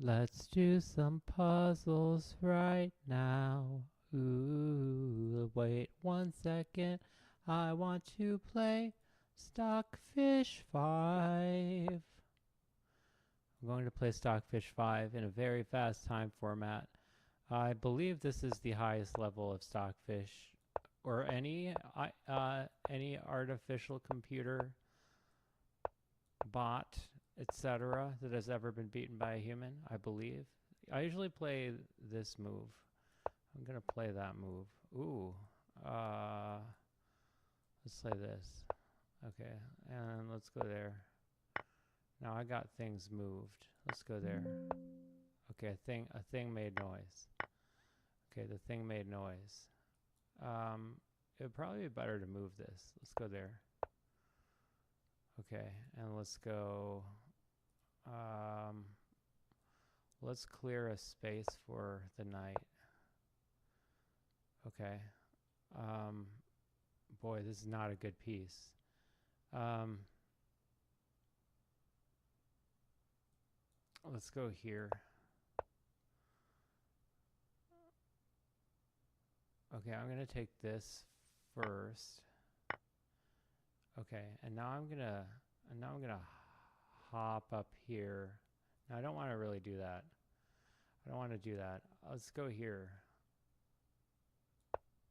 Let's do some puzzles right now. Ooh, wait 1 second. I want to play Stockfish 5. I'm going to play Stockfish 5 in a very fast time format. I believe this is the highest level of Stockfish or any artificial computer bot, etc., that has ever been beaten by a human, I believe. I usually play this move. I'm going to play that move. Ooh. Let's play this. Okay, and let's go there. Now I got things moved. Let's go there. Okay, a thing made noise. Okay, the thing made noise. It would probably be better to move this. Let's go there. Okay, and let's go. Let's clear a space for the knight. Okay. Boy, this is not a good piece. Let's go here. Okay, I'm gonna take this first. Okay, and now I'm gonna hop up here. Now I don't want to really do that. I don't want to do that. Let's go here.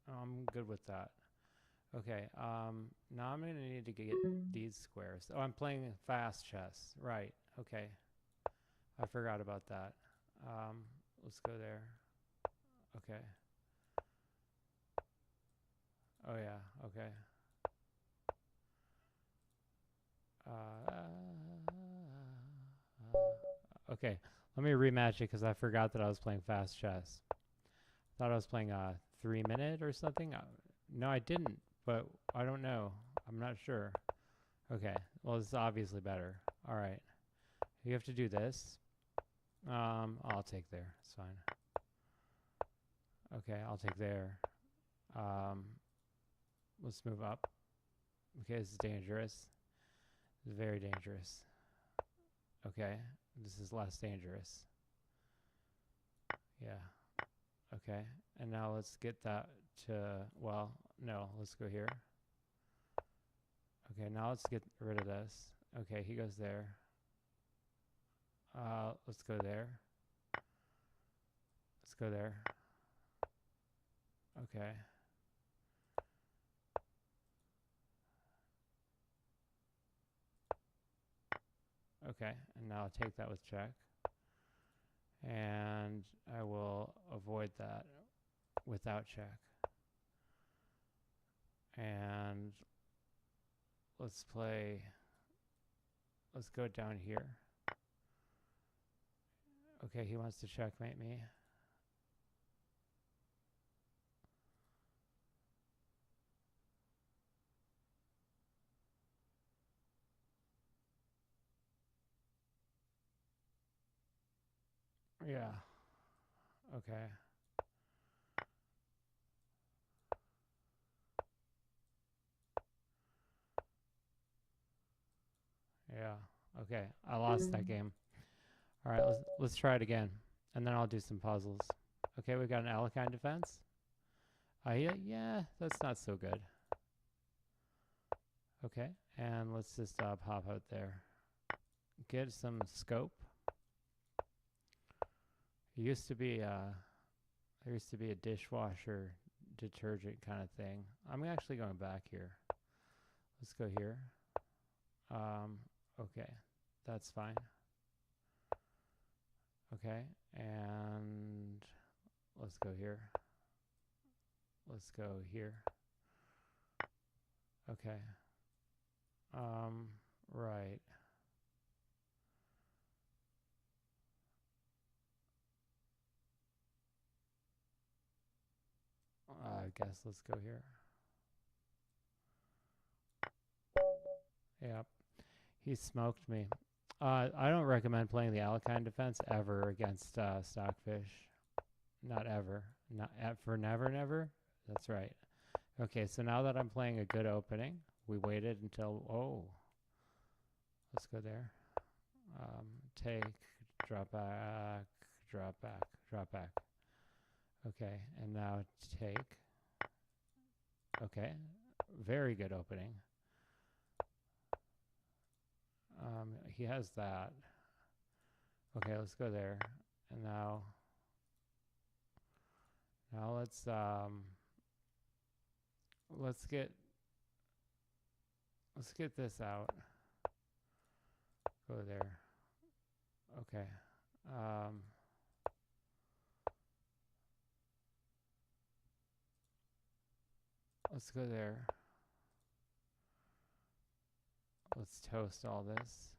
I'm good with that. Okay, now I'm gonna need to get these squares. Oh, I'm playing fast chess. Right, okay. I forgot about that. Let's go there. Okay. Oh yeah, okay. Okay, let me rematch it because I forgot that I was playing fast chess. I thought I was playing 3 minute or something. No, I didn't, but I don't know. I'm not sure. Okay, well, this is obviously better. All right, you have to do this. I'll take there. It's fine. Okay, I'll take there. Let's move up. Okay, this is dangerous. This is very dangerous. Okay, this is less dangerous. Yeah. Okay, and now let's get that to, well, no, let's go here. Okay, now let's get rid of this. Okay, he goes there. Let's go there. Let's go there. Okay. Okay, and now I'll take that with check. And I will avoid that without check. And let's go down here. Okay, he wants to checkmate me. Yeah. Okay. Yeah. Okay. I lost that game. All right, let's try it again, and then I'll do some puzzles. Okay, we got an Alekhine defense. Yeah, that's not so good. Okay, and let's just pop out there. Get some scope. It used to be there used to be a dishwasher detergent kind of thing. I'm actually going back here. Let's go here. Okay, that's fine. Okay, and let's go here. Let's go here. Okay. Right. I guess let's go here. Yep. He smoked me. I don't recommend playing the Alekhine defense ever against Stockfish. Not ever. Not for never. That's right. Okay, so now that I'm playing a good opening, we waited until, oh, let's go there. Take, drop back, drop back, drop back. Okay, and now take. Okay, very good opening. He has that. Okay, let's go there. And now let's get this out. Go there. Okay. Let's go there. Let's toast all this.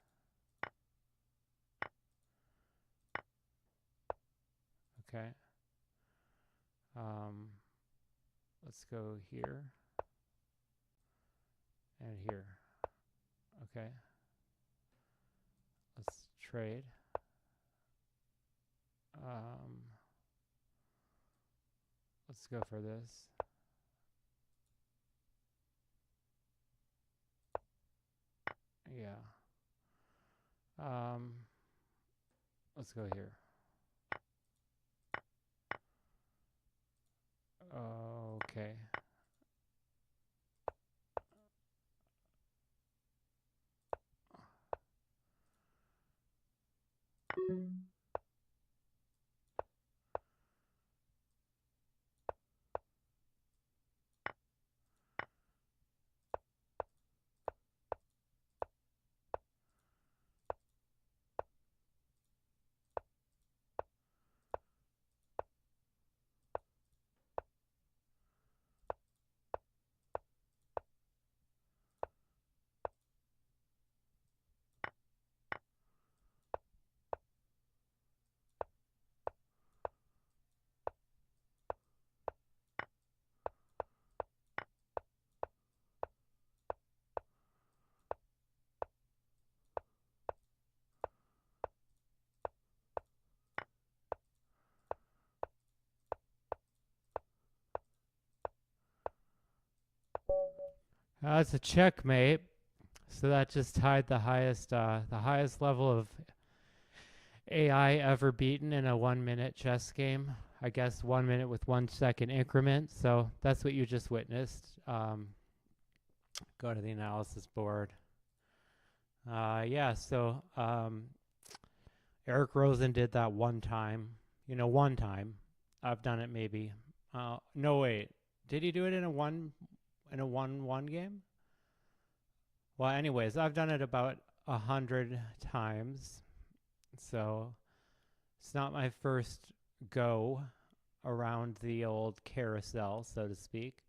Okay. Let's go here and here. Okay. Let's trade. Let's go for this. Yeah. Let's go here. Okay. That's a checkmate. So that just tied the highest level of AI ever beaten in a 1 minute chess game. I guess 1 minute with 1 second increment. So that's what you just witnessed. Go to the analysis board. Yeah, so Eric Rosen did that one time. You know, one time. I've done it maybe. No, wait. Did he do it in a 1-1 game? Well, anyways, I've done it about 100 times. So it's not my first go around the old carousel, so to speak.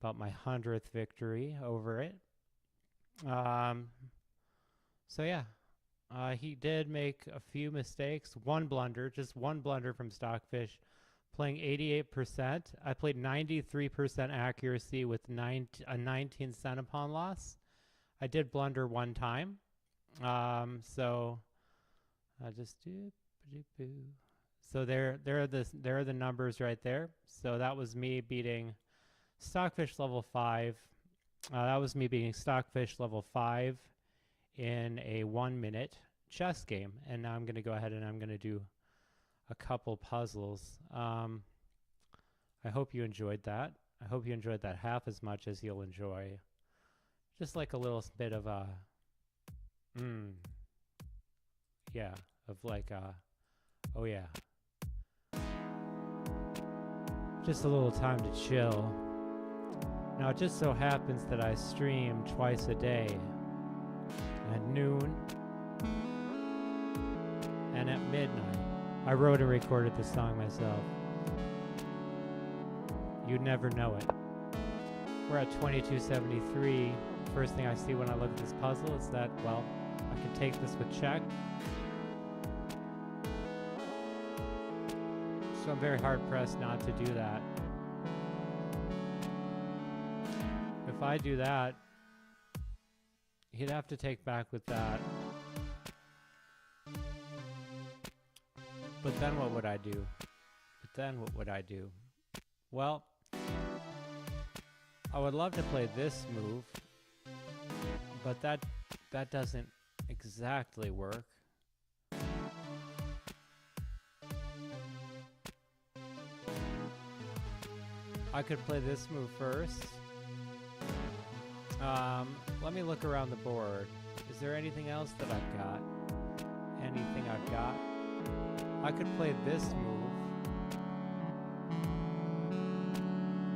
About my 100th victory over it. So yeah, he did make a few mistakes. One blunder, just one blunder from Stockfish, playing 88%. I played 93% accuracy with a 19 cent pawn loss. I did blunder one time. So I just do. So there are the numbers right there. So that was me beating Stockfish level 5. That was me beating Stockfish level 5 in a 1 minute chess game. And now I'm going to go ahead and I'm going to do a couple puzzles. I hope you enjoyed that. I hope you enjoyed that half as much as you'll enjoy just like a little bit of a, yeah, of like a, oh yeah. Just a little time to chill. Now it just so happens that I stream twice a day, at noon and at midnight. I wrote and recorded the song myself. You'd never know it. We're at 2273. First thing I see when I look at this puzzle is that, well, I can take this with check. So I'm very hard pressed not to do that. If I do that, he'd have to take back with that. But then what would I do? Well, I would love to play this move, but that doesn't exactly work. I could play this move first. Let me look around the board. Is there anything else that I've got? Anything I've got? I could play this move.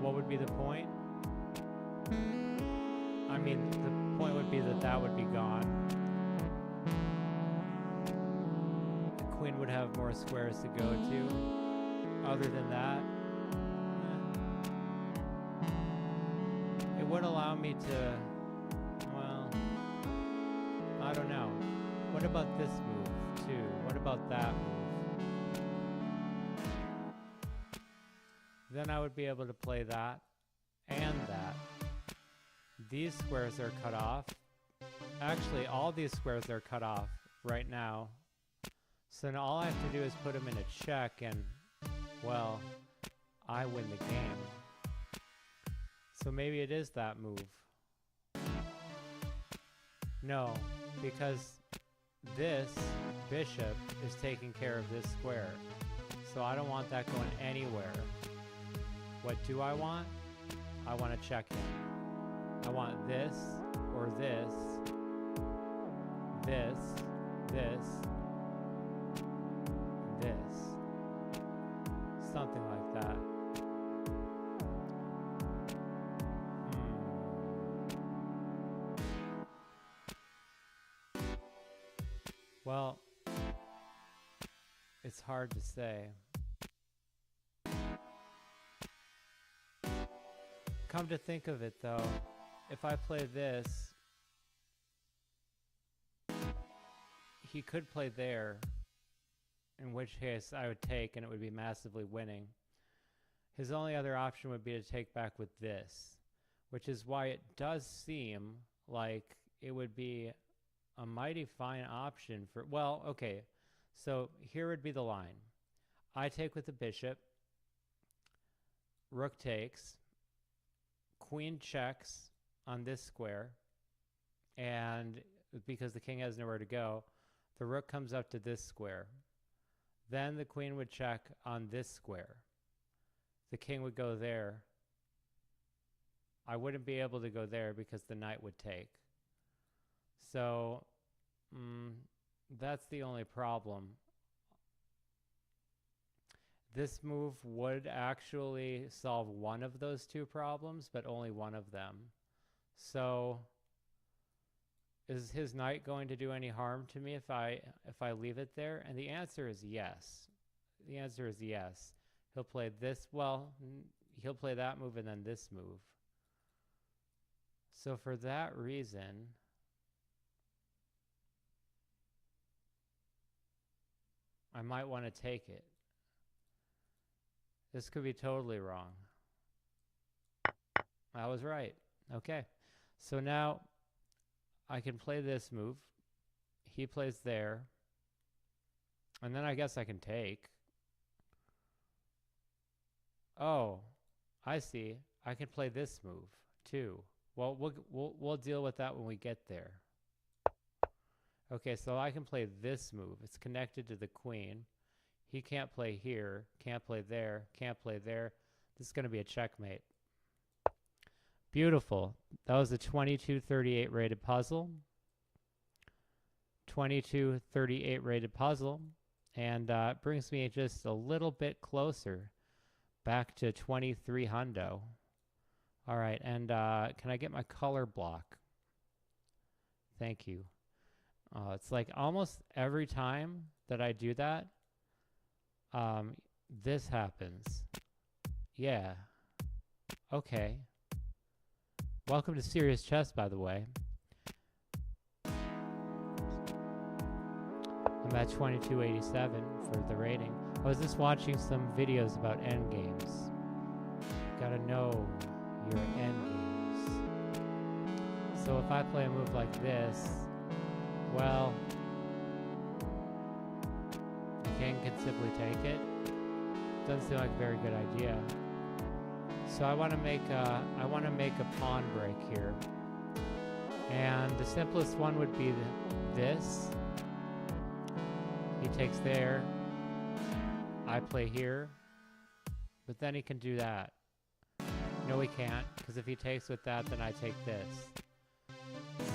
What would be the point? I mean, the point would be that that would be gone. The queen would have more squares to go to. Other than that, it would allow me to, well, I don't know. What about this move, too? What about that move? Then I would be able to play that and that. These squares are cut off. Actually, all these squares are cut off right now. So now all I have to do is put them in a check and, well, I win the game. So maybe it is that move. No, because this bishop is taking care of this square. So I don't want that going anywhere. What do I want? I want to check him. I want this, or this, this, this, this. Something like that. Well, it's hard to say. Come to think of it, though, if I play this, he could play there, in which case I would take and it would be massively winning. His only other option would be to take back with this, which is why it does seem like it would be a mighty fine option for, well, okay, so here would be the line. I take with the bishop, rook takes, queen checks on this square, and because the king has nowhere to go, the rook comes up to this square. Then the queen would check on this square. The king would go there. I wouldn't be able to go there because the knight would take. So that's the only problem. This move would actually solve one of those two problems, but only one of them. So is his knight going to do any harm to me if I leave it there? And the answer is yes. The answer is yes. He'll play this, well, he'll play that move and then this move. So for that reason, I might want to take it. This could be totally wrong. I was right. Okay. So now I can play this move. He plays there. And then I guess I can take. Oh, I see. I can play this move too. Well, we'll deal with that when we get there. Okay, so I can play this move. It's connected to the queen. He can't play here, can't play there, can't play there. This is going to be a checkmate. Beautiful. That was a 2238 rated puzzle. 2238 rated puzzle. And it brings me just a little bit closer back to 23 hundo. All right, and can I get my color block? Thank you. It's like almost every time that I do that, this happens. Yeah. Okay. Welcome to Serious Chess, by the way. I'm at 2287 for the rating. I was just watching some videos about endgames. Gotta know your endgames. So if I play a move like this, well, the king can simply take it. Doesn't seem like a very good idea. So I want to make a pawn break here, and the simplest one would be this. He takes there. I play here, but then he can do that. No, he can't, because if he takes with that, then I take this.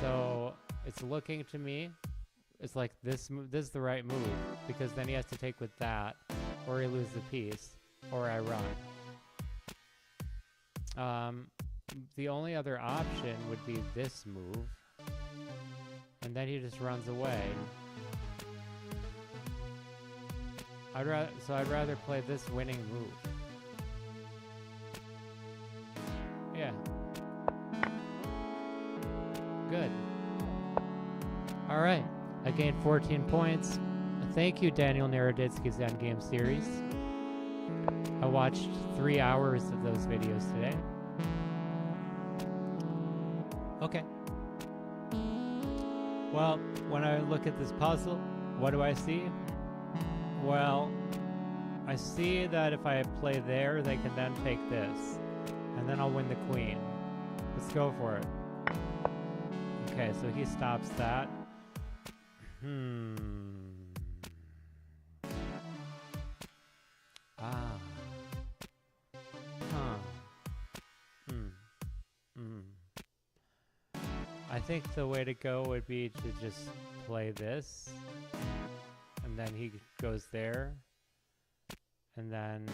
So it's looking to me, it's like this is the right move, because then he has to take with that, or he loses the piece, or I run. The only other option would be this move, and then he just runs away. I'd rather play this winning move. Yeah. Good. All right. I gained 14 points. Thank you, Daniel Naroditsky's Endgame series. I watched 3 hours of those videos today. Okay. Well, when I look at this puzzle, what do I see? Well, I see that if I play there, they can then take this. And then I'll win the queen. Let's go for it. Okay, so he stops that. I think the way to go would be to just play this, and then he goes there, and then...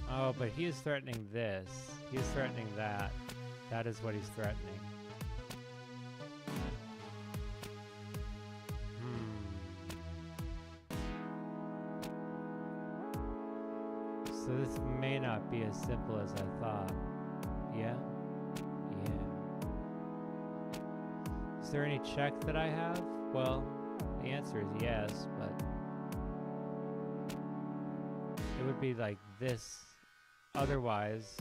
Oh, but he is threatening this. He is threatening that. That is what he's threatening. So this may not be as simple as I thought. Yeah? Yeah. Is there any check that I have? Well, the answer is yes, but it would be like this. Otherwise,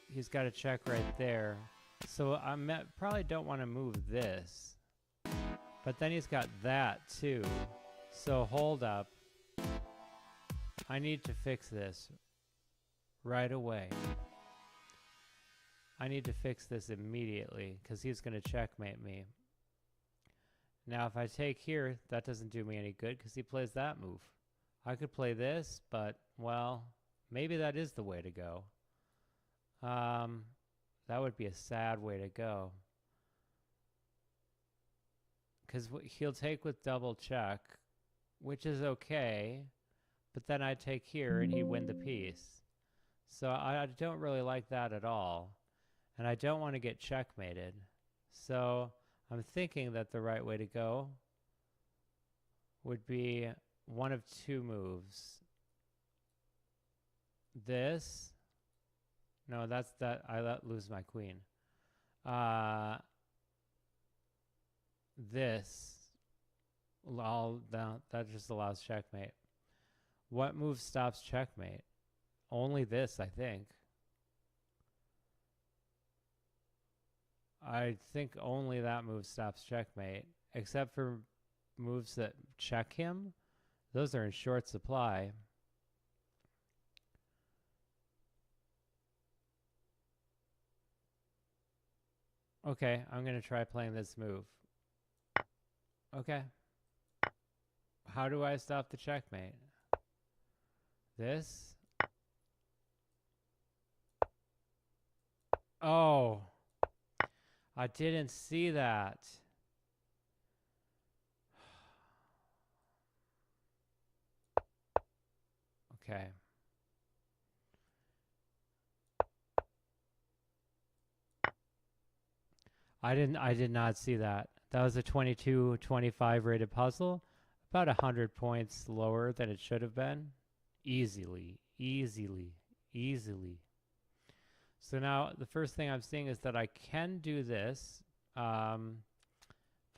he's got a check right there. So I probably don't want to move this. But then he's got that too. So hold up. I need to fix this right away. I need to fix this immediately because he's going to checkmate me. Now if I take here, that doesn't do me any good because he plays that move. I could play this, but, well, maybe that is the way to go. That would be a sad way to go. Because he'll take with double check, which is okay, but then I'd take here and he'd win the piece. So I don't really like that at all. And I don't want to get checkmated. So I'm thinking that the right way to go would be one of two moves. This. No, that's that. I lose my queen. This. That just allows checkmate. What move stops checkmate? Only this, I think. I think only that move stops checkmate, except for moves that check him. Those are in short supply. Okay, I'm going to try playing this move. Okay. How do I stop the checkmate? This? Oh. I didn't see that. Okay. I did not see that. That was a 22-25 rated puzzle. About 100 points lower than it should have been. Easily. So now the first thing I'm seeing is that I can do this. But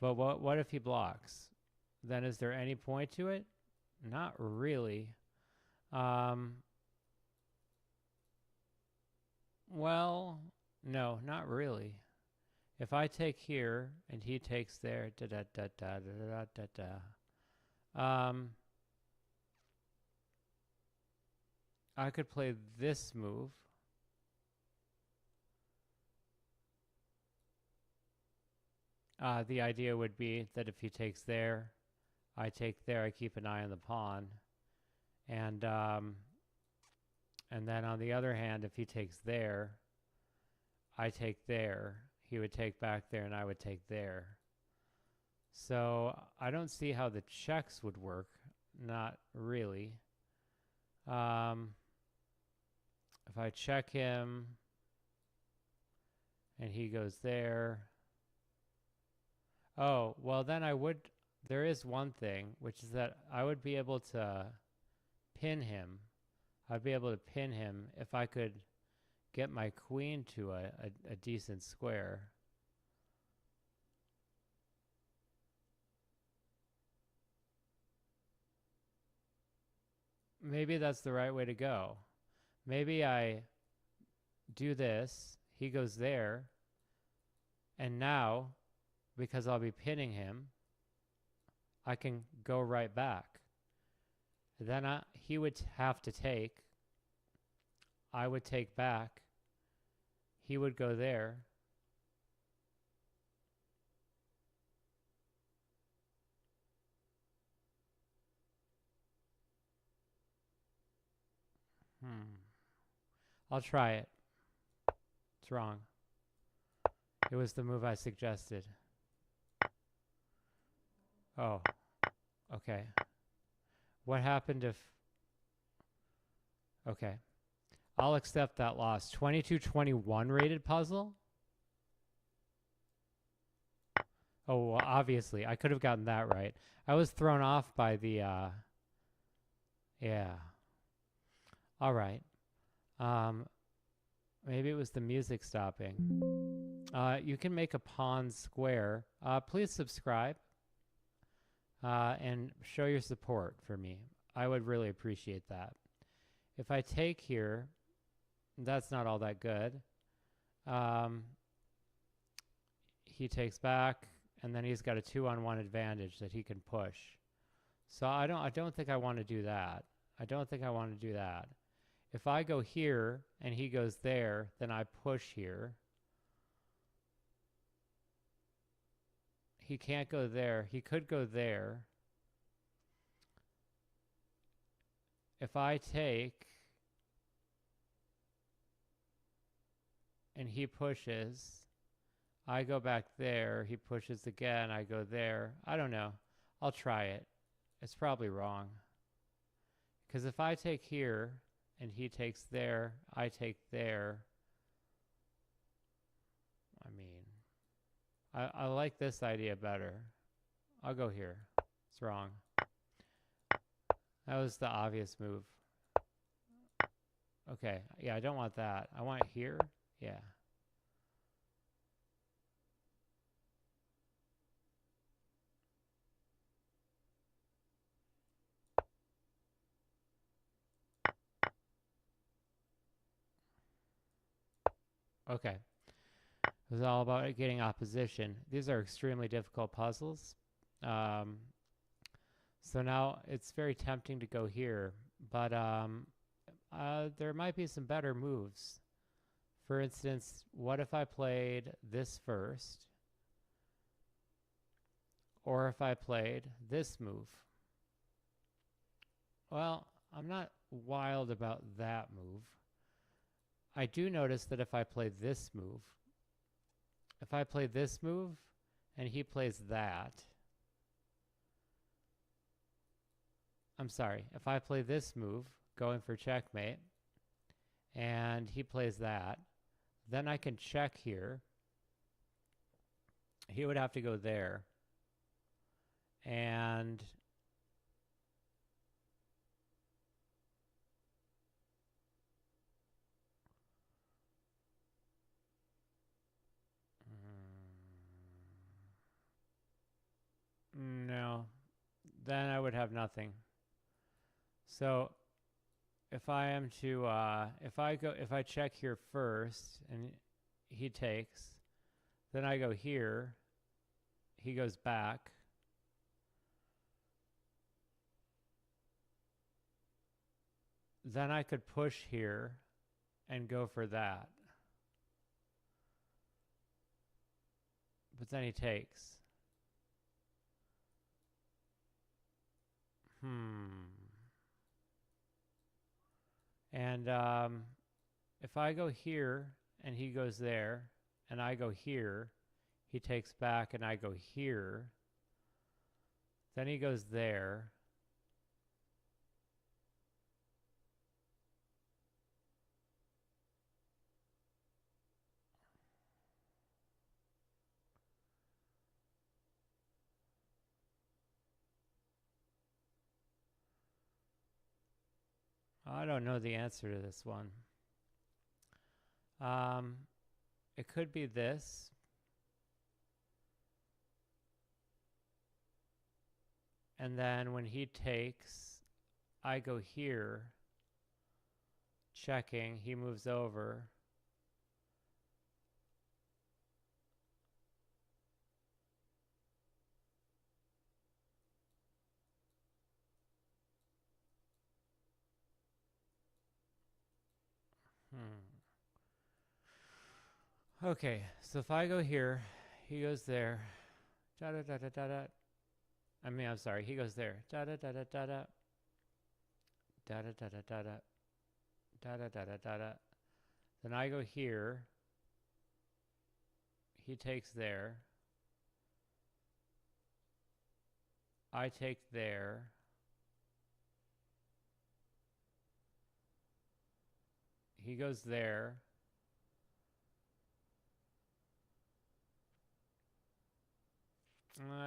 what if he blocks? Then is there any point to it? Not really. Well, no, not really. If I take here and he takes there, I could play this move. The idea would be that if he takes there, I take there, I keep an eye on the pawn. And And then on the other hand, if he takes there, I take there, he would take back there, and I would take there. So I don't see how the checks would work. Not really. If I check him and he goes there. Oh, well then I would, there is one thing, which is that I would be able to pin him. I'd be able to pin him if I could get my queen to a decent square. Maybe that's the right way to go. Maybe I do this, he goes there, and now, because I'll be pinning him, I can go right back. Then he would have to take, I would take back, he would go there. I'll try it. It's wrong. It was the move I suggested. Oh, okay. What happened if... Okay. I'll accept that loss. 22-21 rated puzzle? Oh, well, obviously. I could have gotten that right. I was thrown off by the... Yeah. All right. Maybe it was the music stopping. You can make a pawn square. Please subscribe and show your support for me. I would really appreciate that. If I take here, that's not all that good. He takes back, and then he's got a 2-on-1 advantage that he can push. So I don't think I want to do that. I don't think I want to do that. If I go here and he goes there, then I push here. He can't go there. He could go there. If I take and he pushes, I go back there. He pushes again. I go there. I don't know. I'll try it. It's probably wrong. Because if I take here and he takes there, I take there. I mean, I like this idea better. I'll go here. It's wrong. That was the obvious move. Okay, yeah, I don't want that. I want it here. Yeah. Okay. It was all about getting opposition. These are extremely difficult puzzles. So now it's very tempting to go here, but there might be some better moves. For instance, what if I played this first? Or if I played this move? Well, I'm not wild about that move. I do notice that if I play this move, if I play this move and he plays that, I'm sorry, if I play this move, going for checkmate, and he plays that, then I can check here. He would have to go there. And no, then I would have nothing. So if I am to, if I check here first and he takes, then I go here, he goes back. Then I could push here and go for that. But then he takes. And if I go here and he goes there, and I go here, he takes back and I go here, then he goes there. I don't know the answer to this one. It could be this. And then when he takes, I go here, checking, he moves over. Okay, so if I go here, he goes there. Da da da da da da. I'm sorry, he goes there. Da da da da da da. Da da da da da da. Da da da da da da. Then I go here. He takes there. I take there. He goes there.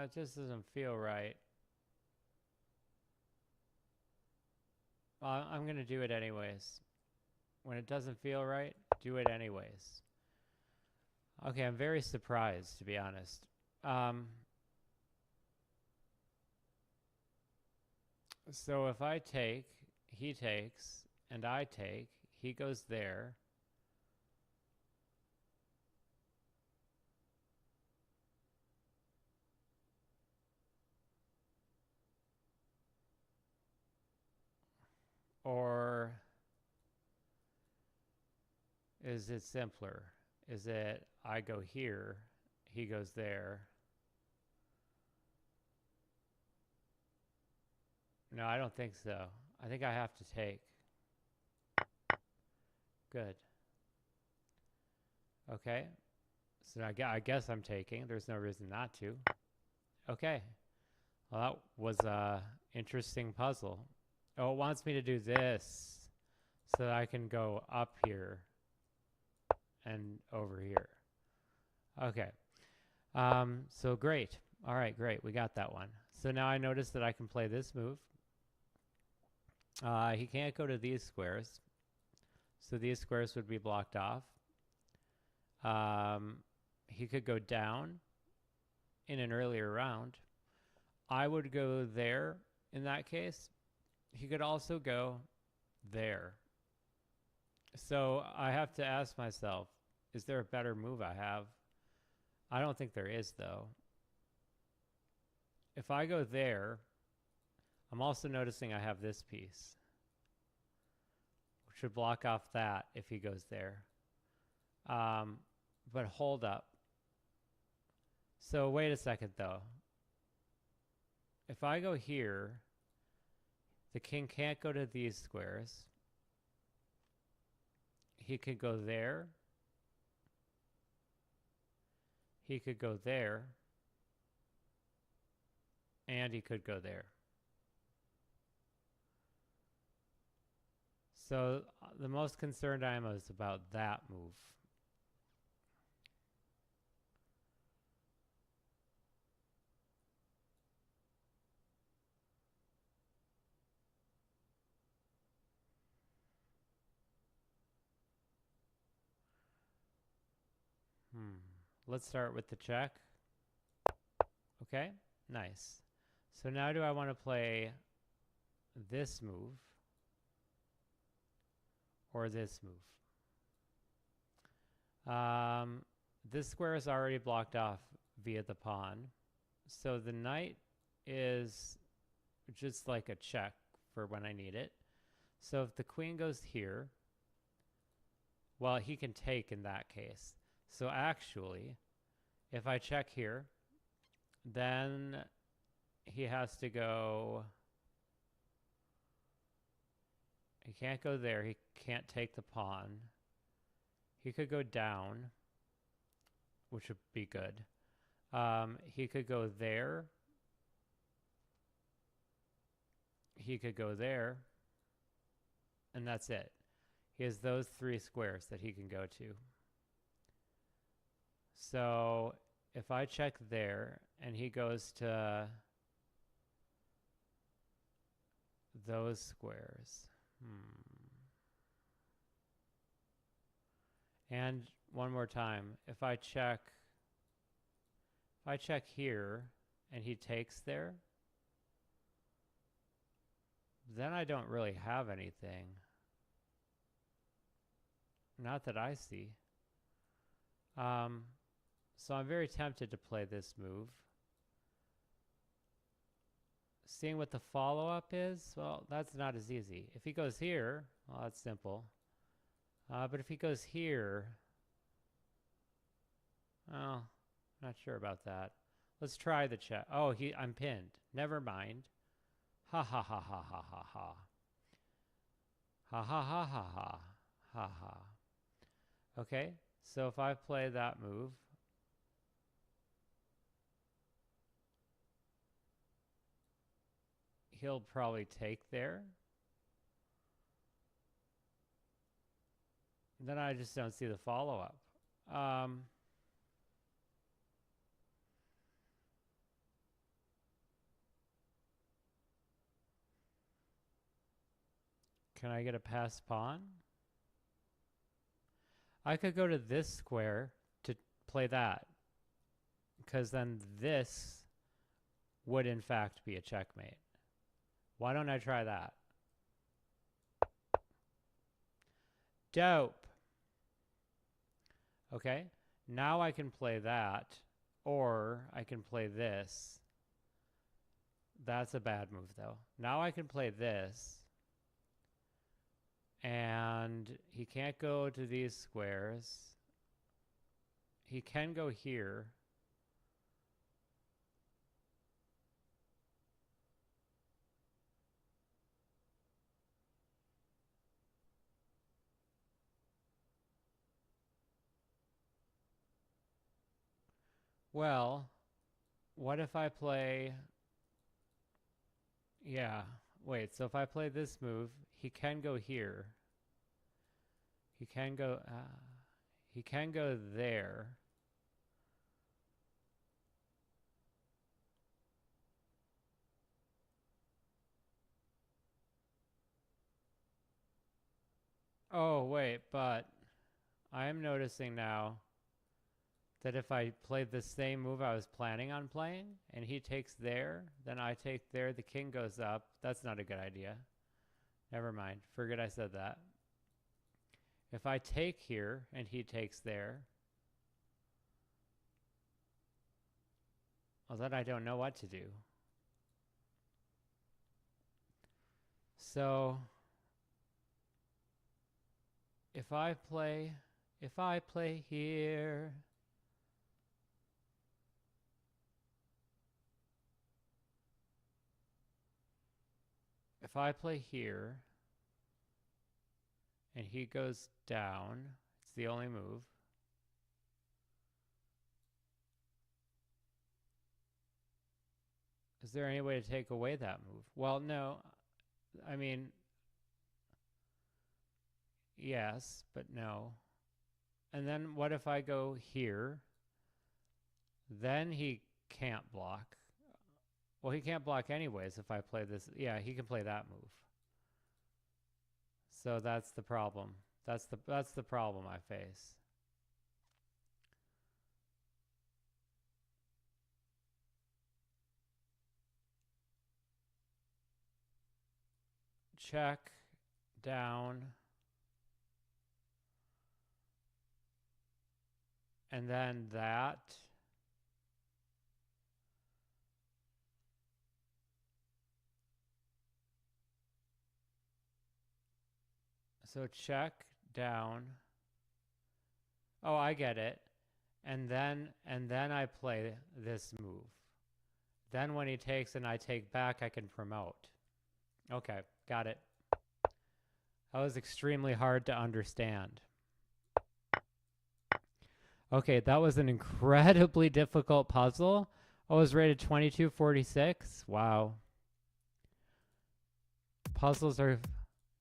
It just doesn't feel right. I'm going to do it anyways. When it doesn't feel right, do it anyways. Okay, I'm very surprised, to be honest. So if I take, he takes, and I take, he goes there. Or is it simpler? Is it I go here, he goes there? No, I don't think so. I think I have to take. Good. Okay. So I guess I'm taking. There's no reason not to. Okay. Well, that was an interesting puzzle. Oh, it wants me to do this so that I can go up here and over here. Okay. So great. All right, great. We got that one. So now I notice that I can play this move. He can't go to these squares. So these squares would be blocked off. He could go down in an earlier round. I would go there in that case. He could also go there. So I have to ask myself, is there a better move I have? I don't think there is, though. If I go there, I'm also noticing I have this piece, which would block off that if he goes there. But hold up. So wait a second, though. If I go here, the king can't go to these squares. He could go there. He could go there. And he could go there. So the most concerned I am is about that move. Let's start with the check. Okay, nice. So now do I want to play this move or this move? This square is already blocked off via the pawn. So the knight is just like a check for when I need it. So if the queen goes here, well, he can take in that case. So actually, if I check here, then he has to go He can't go there. He can't take the pawn. He could go down, which would be good. He could go there. He could go there. And that's it. He has those 3 squares that he can go to. So if I check there and he goes to those squares. And one more time, if I check here and he takes there, then I don't really have anything. Not that I see. So I'm very tempted to play this move. Seeing what the follow-up is, well, that's not as easy. If he goes here, well, that's simple. But if he goes here, oh, not sure about that. Let's try the check. Oh, I'm pinned. Never mind. Ha ha ha ha ha ha ha. Ha ha ha ha ha. Ha ha. Okay, so if I play that move, he'll probably take there. Then I just don't see the follow-up. Can I get a passed pawn? I could go to this square to play that, because then this would in fact be a checkmate. Why don't I try that? Dope. Okay, now I can play that, or I can play this. That's a bad move though. Now I can play this. And he can't go to these squares. He can go here. Well, what if I play... Yeah, wait, so if I play this move, he can go here. He can go there. Oh, wait, but I am noticing now that if I played the same move I was planning on playing, and he takes there, then I take there, the king goes up. That's not a good idea. Never mind. Forget I said that. If I take here, and he takes there, well, then I don't know what to do. So, if I play here, if I play here, and he goes down, it's the only move. Is there any way to take away that move? Well, no. I mean, yes, but no. And then what if I go here? Then he can't block. Well, he can't block anyways if I play this. Yeah, he can play that move. So that's the problem. That's the problem I face. Check, down, and then that. So check, down. Oh, I get it. And then I play this move. Then when he takes and I take back, I can promote. Okay, got it. That was extremely hard to understand. Okay, that was an incredibly difficult puzzle. I was rated 2246. Wow. Puzzles are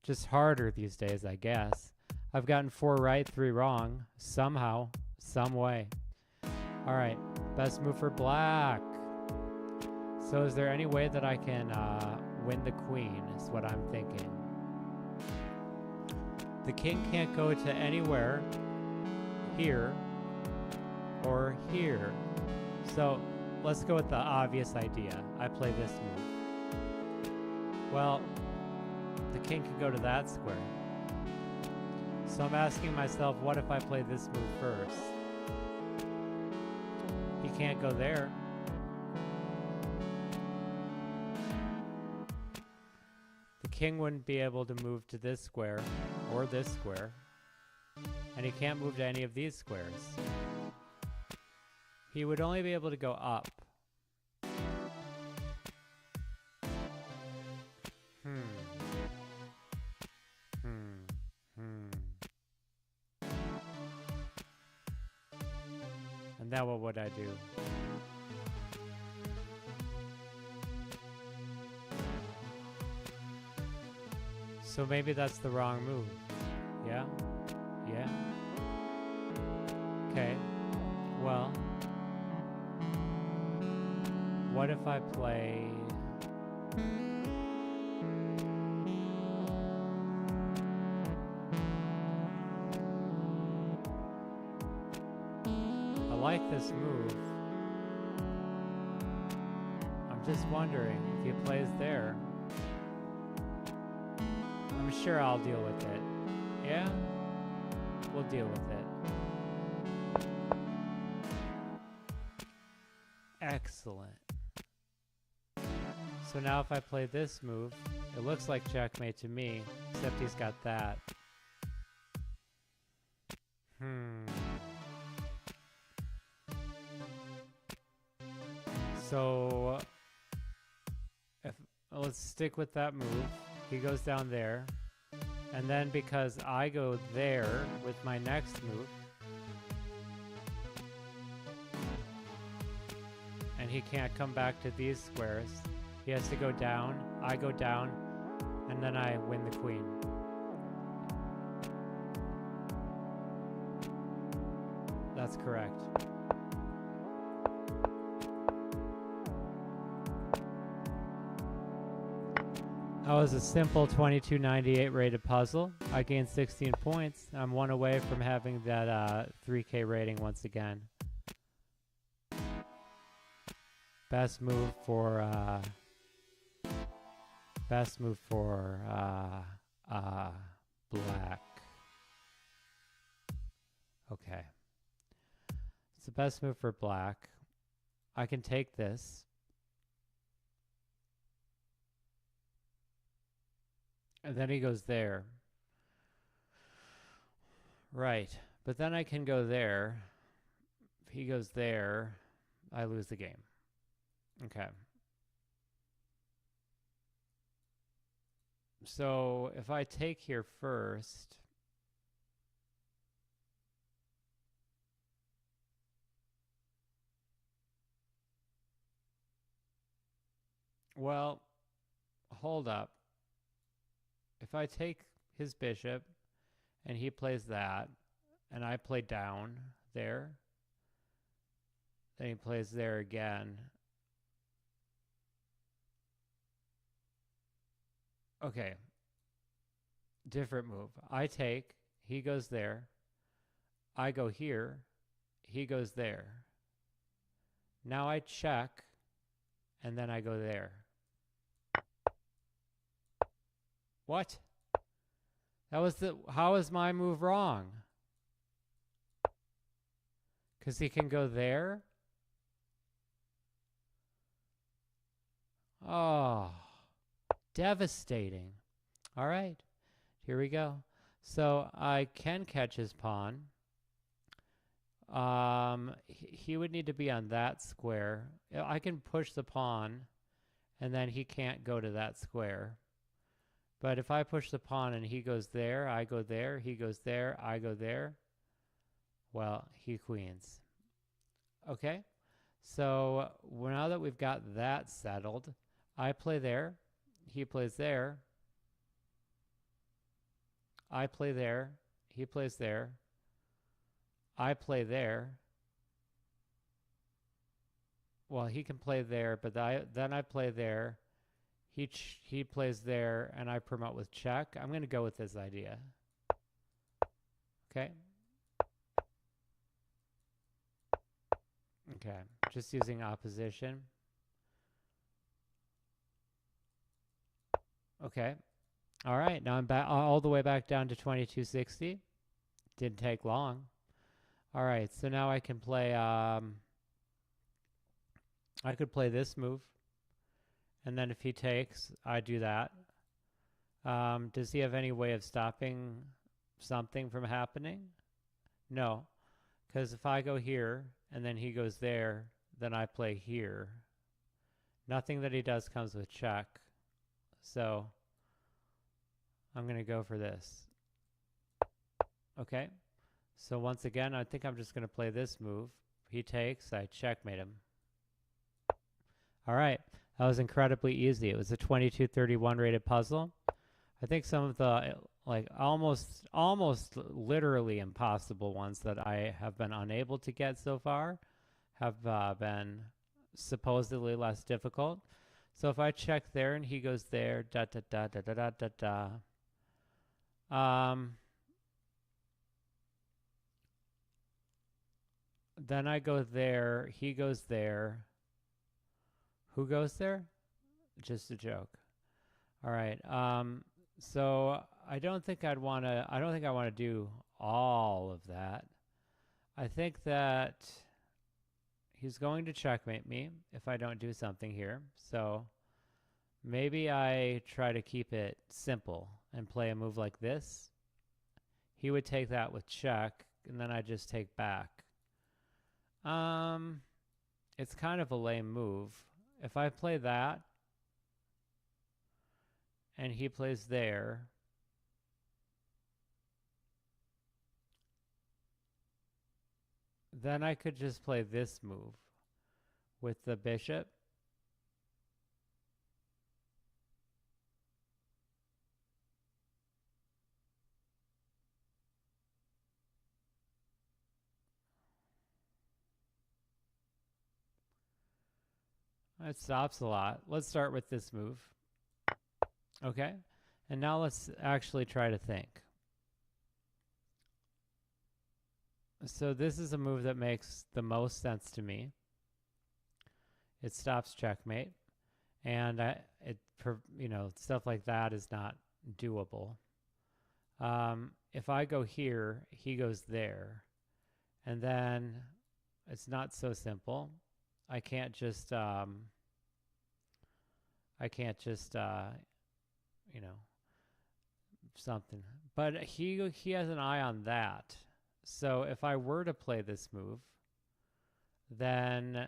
just harder these days, I guess. I've gotten 4 right, 3 wrong. Somehow, some way. All right, best move for black. So is there any way that I can win the queen is what I'm thinking. The king can't go to anywhere here or here. So let's go with the obvious idea. I play this move. Well, the king can go to that square. So I'm asking myself, what if I play this move first? He can't go there. The king wouldn't be able to move to this square or this square. And he can't move to any of these squares. He would only be able to go up. And then what would I do? So maybe that's the wrong move. Yeah? Yeah? Okay. Well, what if I play... I like this move. I'm just wondering if he plays there. I'm sure I'll deal with it. Yeah? We'll deal with it. Excellent. So now if I play this move, it looks like checkmate to me, except he's got that. So let's stick with that move. He goes down there. And then because I go there with my next move, and he can't come back to these squares, he has to go down, I go down, and then I win the queen. That's correct. That was a simple 2298 rated puzzle. I gained 16 points. I'm 1 away from having that 3K rating once again. Best move for black. Okay. It's the best move for black. I can take this. And then he goes there. Right. But then I can go there. If he goes there, I lose the game. Okay. So if I take here first, well, hold up. If I take his bishop and he plays that and I play down there, then he plays there again. Okay. Different move. I take, he goes there. I go here, he goes there. Now I check and then I go there. What? How is my move wrong? Because he can go there? Oh, devastating. All right, here we go. So I can catch his pawn. He would need to be on that square. I can push the pawn, and then he can't go to that square. But if I push the pawn and he goes there, I go there, he goes there, I go there, well, he queens. Okay? So now that we've got that settled, I play there, he plays there, I play there, he plays there, I play there. Well, he can play there, but then I play there, he plays there, and I promote with check. I'm going to go with this idea. Okay? Okay, just using opposition. Okay. All right, now I'm back all the way back down to 2260. Didn't take long. All right, so now I can play, I could play this move. And then if he takes, I do that. Does he have any way of stopping something from happening? No, because if I go here and then he goes there, then I play here. Nothing that he does comes with check. So I'm going to go for this. Okay. So once again, I think I'm just going to play this move. He takes, I checkmate him. All right. That was incredibly easy. It was a 2231 rated puzzle. I think some of the like almost literally impossible ones that I have been unable to get so far have been supposedly less difficult. So if I check there and he goes there, da da da da da da da da. Then I go there, he goes there. Who goes there? Just a joke. All right. So I don't think I want to do all of that. I think that he's going to checkmate me if I don't do something here. So maybe I try to keep it simple and play a move like this. He would take that with check, and then I just take back. It's kind of a lame move. If I play that, and he plays there, then I could just play this move with the bishop. It stops a lot. Let's start with this move. Okay, and now let's actually try to think. So this is a move that makes the most sense to me. It stops checkmate, and stuff like that is not doable. If I go here, he goes there, and then it's not so simple. I can't just something. But he has an eye on that. So if I were to play this move, then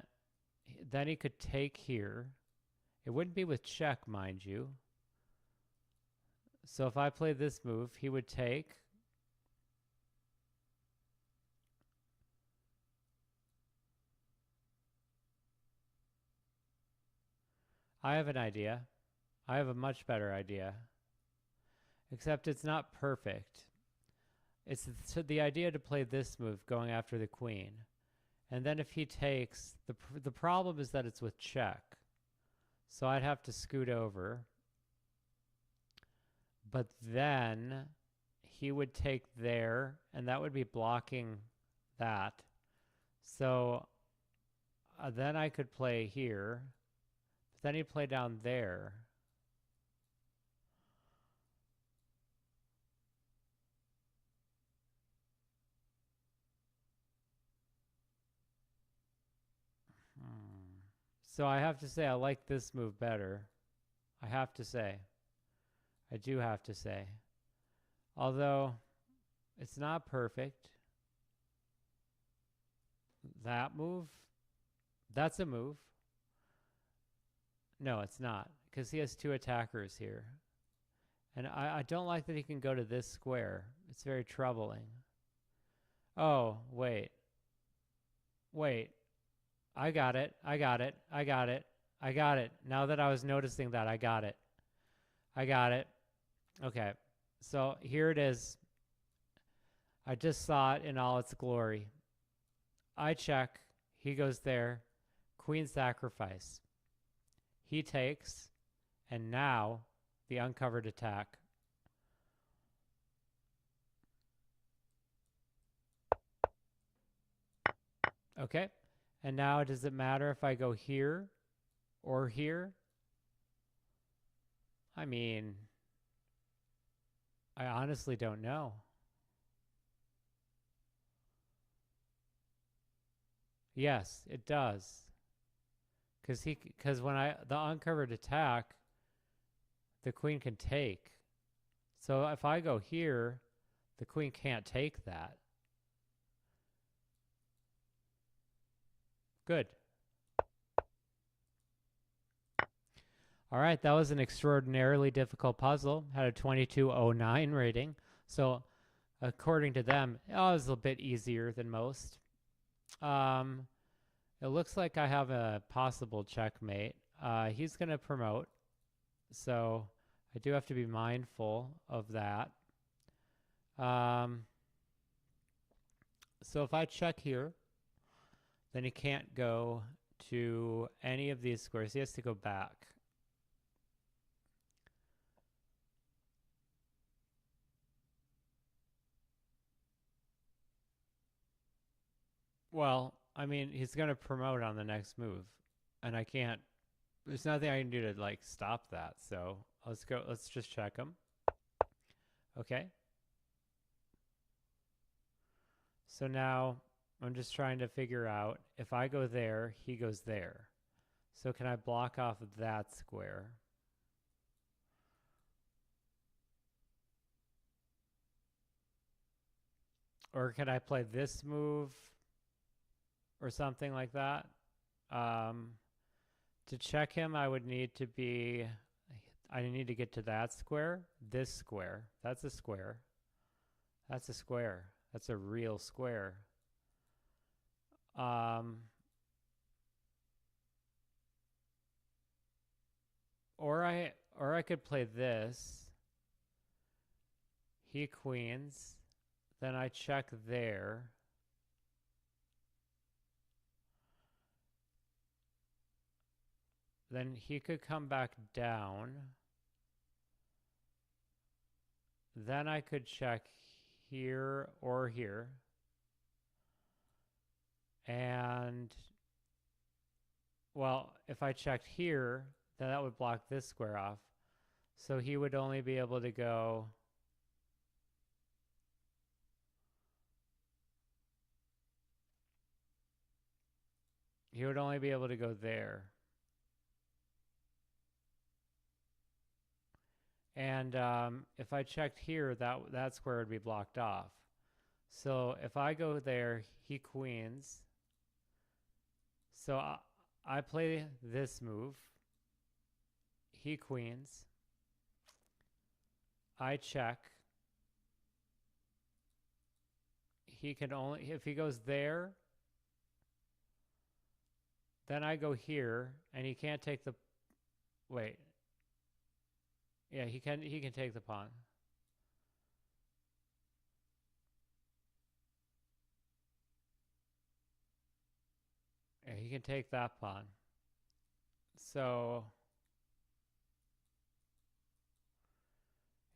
he could take here. It wouldn't be with check, mind you. So if I play this move, he would take. I have an idea. I have a much better idea. Except it's not perfect. It's the idea to play this move going after the queen. And then if he takes, the problem is that it's with check. So I'd have to scoot over. But then he would take there, and that would be blocking that. So then I could play here. But then he'd play down there. So I have to say I like this move better. I have to say. I do have to say. Although it's not perfect. That move, that's a move. No, it's not, because he has two attackers here. And I don't like that he can go to this square. It's very troubling. Oh, wait. Wait. I got it. I got it. I got it. I got it. Now that I was noticing that, I got it. I got it. Okay. So here it is. I just saw it in all its glory. I check. He goes there. Queen sacrifice. He takes. And now the uncovered attack. Okay. And now does it matter if I go here or here? I mean, I honestly don't know. Yes, it does. Because when the uncovered attack, the queen can take. So if I go here, the queen can't take that. Good. All right, that was an extraordinarily difficult puzzle. Had a 2209 rating. So according to them, it was a bit easier than most. It looks like I have a possible checkmate. He's going to promote. So I do have to be mindful of that. So if I check here, then he can't go to any of these squares. He has to go back. Well, I mean, he's going to promote on the next move. And I can't, there's nothing I can do to like stop that. So let's just check him. Okay. So now I'm just trying to figure out if I go there, he goes there. So can I block off that square? Or can I play this move or something like that? To check him, I would need to be, I need to get to that square, this square. That's a square. That's a square. That's a real square. Or I could play this. He queens. Then I check there. Then he could come back down. Then I could check here or here. And, well, if I checked here, then that would block this square off. So he would only be able to go there. And if I checked here, that square would be blocked off. So if I go there, he queens. So I play this move. He queens. I check. He can only, if he goes there, then I go here, and he can't take the, wait. Yeah, he can take the pawn. Yeah, he can take that pawn. So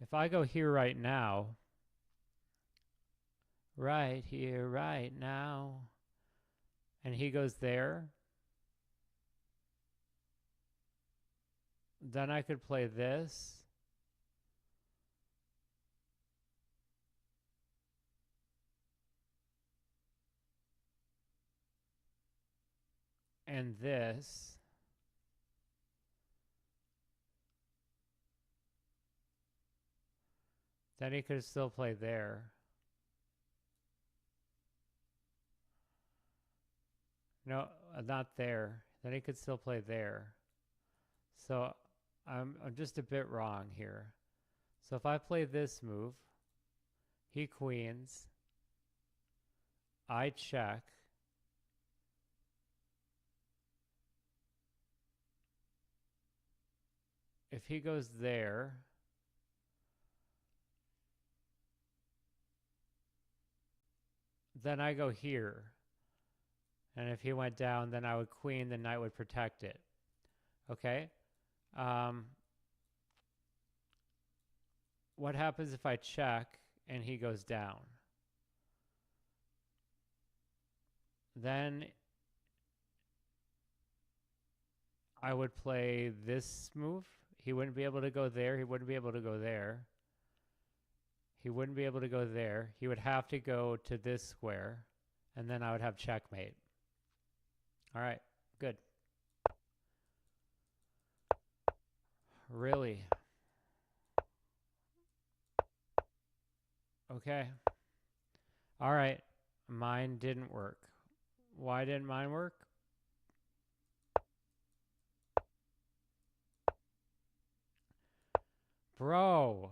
if I go here right now, right here, right now, and he goes there, then I could play this. And this. Then he could still play there. No, not there. Then he could still play there. So I'm just a bit wrong here. So if I play this move, he queens, I check. If he goes there, then I go here. And if he went down, then I would queen, the knight would protect it. Okay? What happens if I check and he goes down? Then I would play this move. He wouldn't be able to go there. He wouldn't be able to go there. He wouldn't be able to go there. He would have to go to this square, and then I would have checkmate. All right, good. Really? Okay. All right. Mine didn't work. Why didn't mine work? Bro.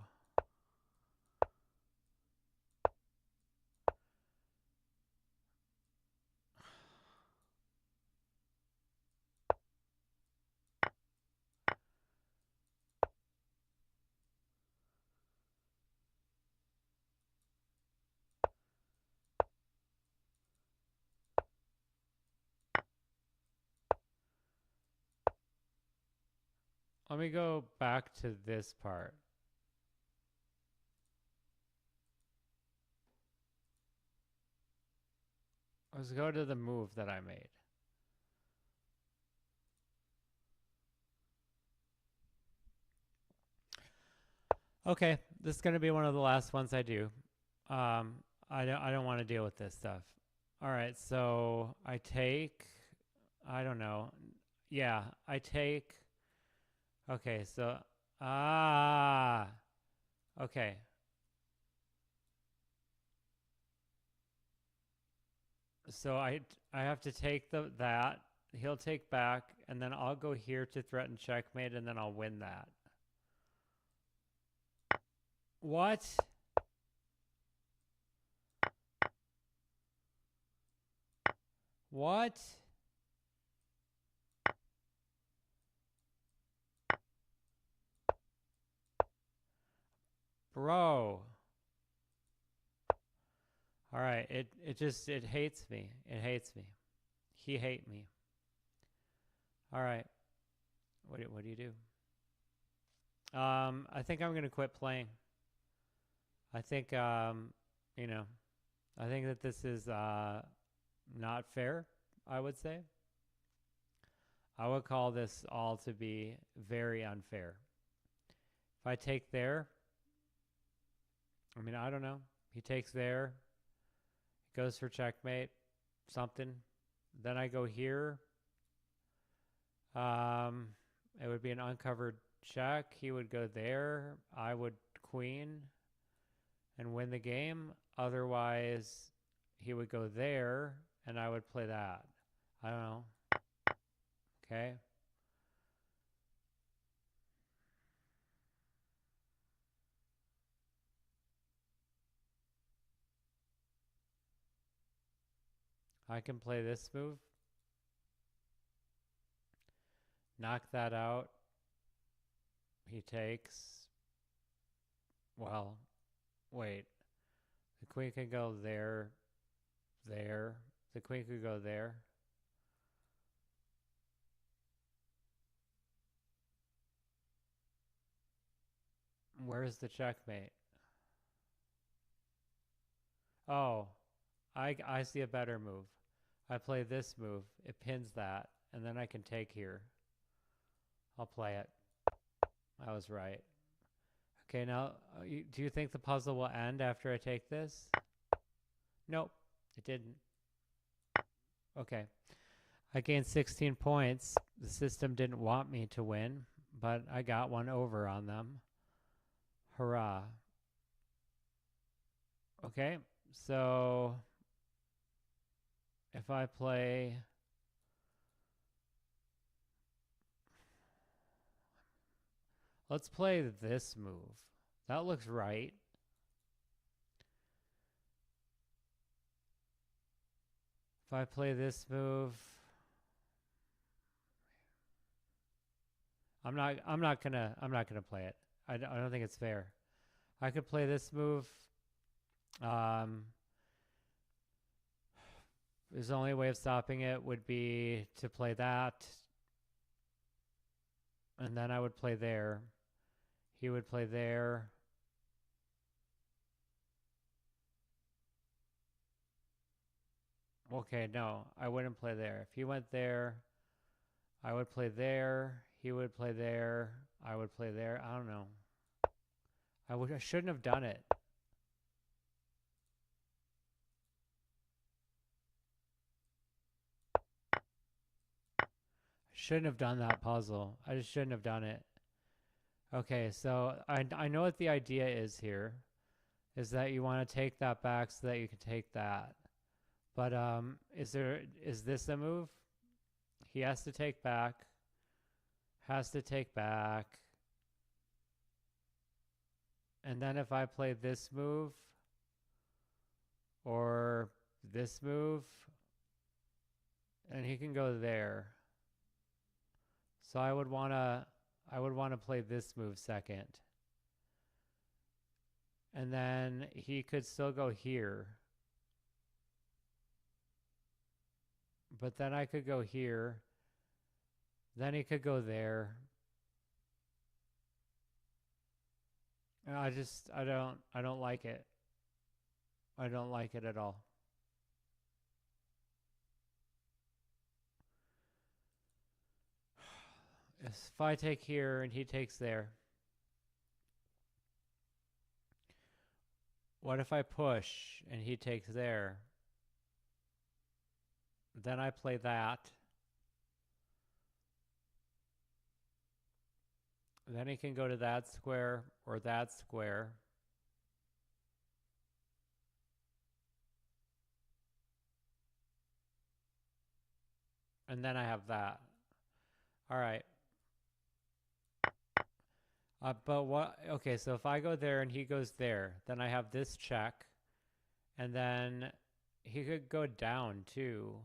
Let me go back to this part. Let's go to the move that I made. Okay, this is going to be one of the last ones I do. I don't want to deal with this stuff. All right, so I take, I don't know. Yeah, I take, okay, so, okay. So I have to take that. He'll take back, and then I'll go here to threaten checkmate, and then I'll win that. What? What? Bro. All right, it hates me. It hates me. He hate me. All right. What do you do? I think I'm gonna quit playing. I think you know, I think that this is not fair, I would say. I would call this all to be very unfair. If I take there, I mean, I don't know. He takes there, goes for checkmate, something. Then I go here. It would be an uncovered check. He would go there. I would queen and win the game. Otherwise, he would go there, and I would play that. I don't know. Okay. I can play this move. Knock that out. He takes. Well, wait. The queen can go there, there. The queen could go there. Where's the checkmate? Oh, I see a better move. I play this move. It pins that, and then I can take here. I'll play it. I was right. Okay, now, do you think the puzzle will end after I take this? Nope, it didn't. Okay. I gained 16 points. The system didn't want me to win, but I got one over on them. Hurrah. Okay, so if I play... Let's play this move. That looks right. If I play this move, I'm not gonna play it. I don't think it's fair. I could play this move. His only way of stopping it would be to play that, and then I would play there. He would play there. Okay, no, I wouldn't play there. If he went there, I would play there. He would play there. I would play there. I don't know. I shouldn't have done it. I shouldn't have done that puzzle. I just shouldn't have done it. Okay, so I know what the idea is here, is that you want to take that back so that you can take that. But is this a move? He has to take back. Has to take back. And then if I play this move or this move, and he can go there. So I would want to play this move second. And then he could still go here. But then I could go here. Then he could go there. I don't like it. I don't like it at all. If I take here and he takes there. What if I push and he takes there? Then I play that. Then he can go to that square or that square. And then I have that. All right. But what? Okay, so if I go there and he goes there, then I have this check. And then he could go down too.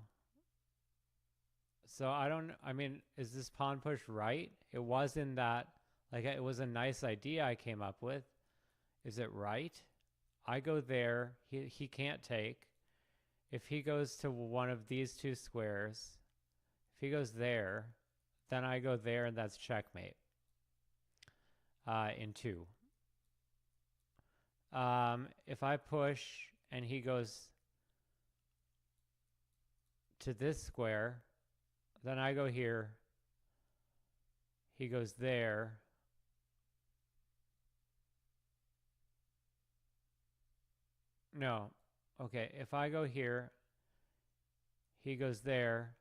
So I mean, is this pawn push right? It wasn't that, like, it was a nice idea I came up with. Is it right? I go there, he can't take. If he goes to one of these two squares, if he goes there, then I go there and that's checkmate in 2. If I push and he goes to this square, then I go here, he goes there. No. Okay, if I go here, he goes there,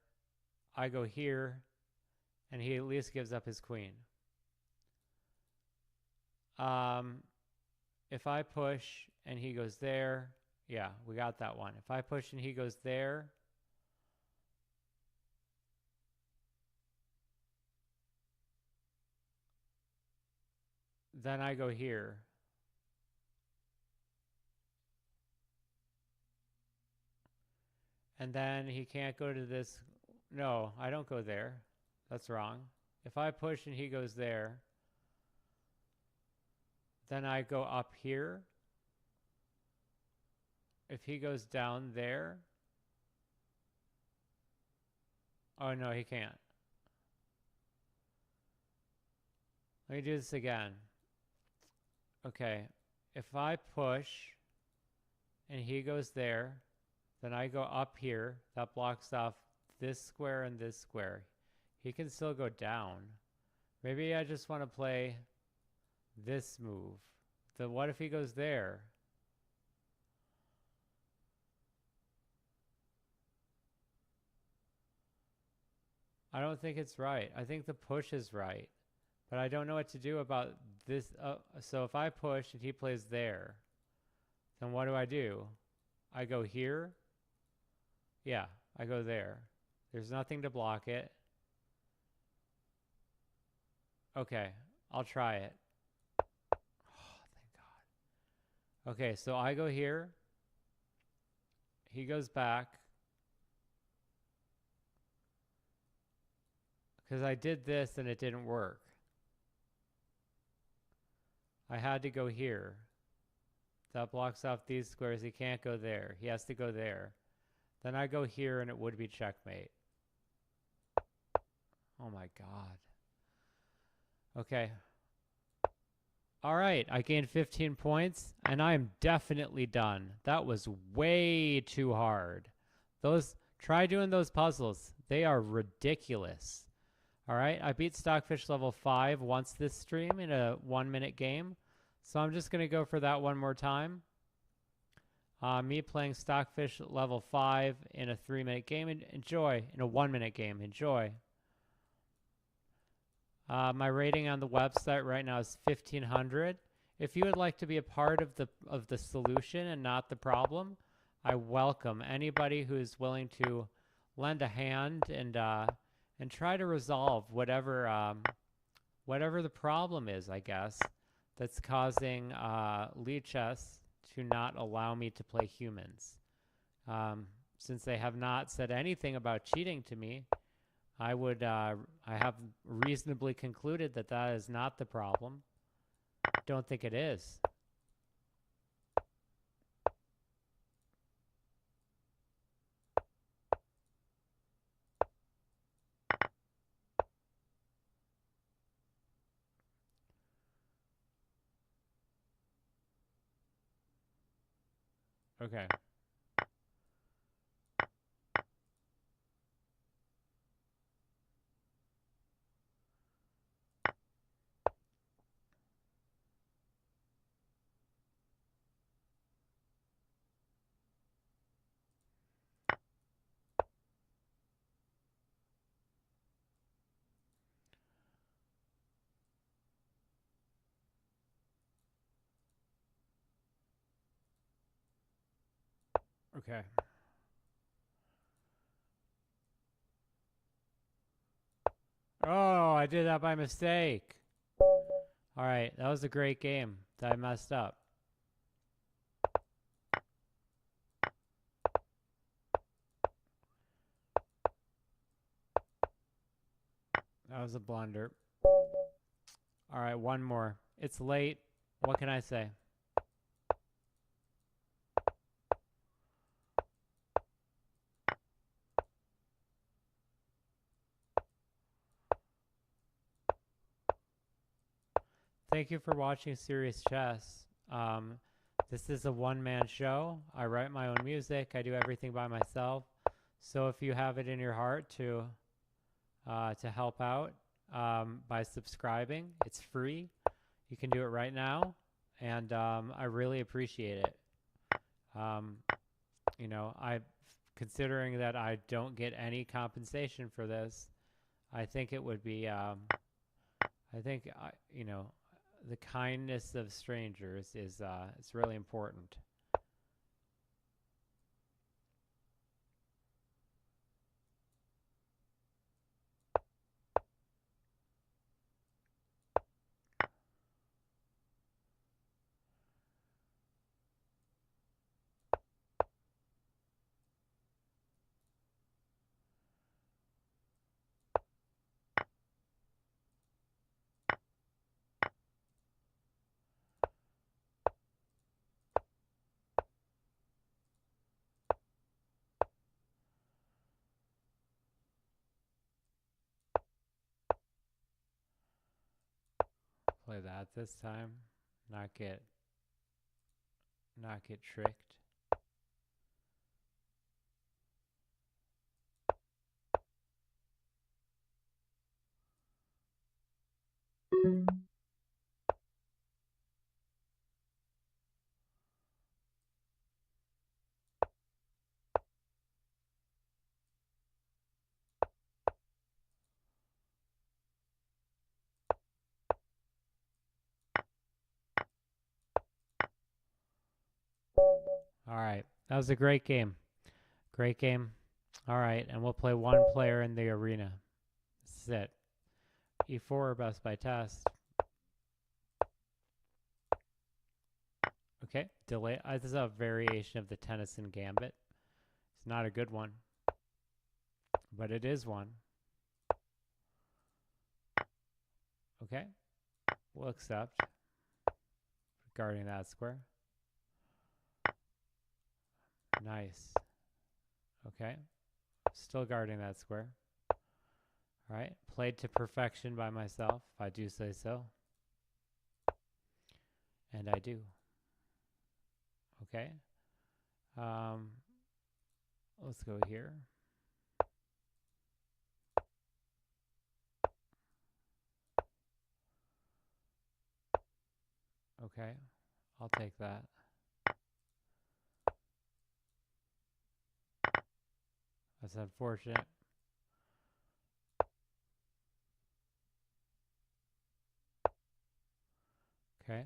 I go here, and he at least gives up his queen. If I push and he goes there, yeah, we got that one. If I push and he goes there, then I go here. And then he can't go to this. No, I don't go there. That's wrong. If I push and he goes there, then I go up here. If he goes down there. Oh, no, he can't. Let me do this again. Okay. If I push and he goes there, then I go up here. That blocks off this square and this square. He can still go down. Maybe I just want to play this move. Then what if he goes there? I don't think it's right. I think the push is right. But I don't know what to do about this. So if I push and he plays there, then what do? I go here. Yeah, I go there. There's nothing to block it. Okay, I'll try it. Oh, thank Okay, so I go here. He goes back. Because I did this and it didn't work. I had to go here. That blocks off these squares. He can't go there. He has to go there. Then I go here and it would be checkmate. Oh my god. Okay. All right, I gained 15 points and I am definitely done. That was way too hard. Try doing those puzzles. They are ridiculous. All right, I beat Stockfish level 5 once this stream in a 1-minute game. So I'm just going to go for that one more time. Me playing Stockfish level 5 in a 3-minute game. Enjoy. In a 1-minute game. Enjoy. My rating on the website right now is 1,500. If you would like to be a part of the solution and not the problem, I welcome anybody who is willing to lend a hand and try to resolve whatever the problem is, I guess, that's causing Chess to not allow me to play humans. Since they have not said anything about cheating to me, I have reasonably concluded that that is not the problem. Don't think it is. Okay. Okay. Oh, I did that by mistake. All right, that was a great game that I messed up. That was a blunder. All right, one more. It's late. What can I say? Thank you for watching Serious Chess. This is a one-man show. I write my own music. I do everything by myself. So if you have it in your heart to help out by subscribing, it's free. You can do it right now, and I really appreciate it. You know, considering that I don't get any compensation for this, I think it would be. You know, the kindness of strangers is it's really important. Play that this time, not get tricked. All right, that was a great game. Great game. All right, and we'll play one player in the arena. This is it. E4 best by test. Okay, delay. This is a variation of the Tennyson Gambit. It's not a good one, but it is one. Okay, we'll accept. Guarding that square. Nice. Okay, still guarding that square. All right, played to perfection by myself, if I do say so. And I do. Okay. Let's go here. Okay, I'll take that. That's unfortunate. Okay.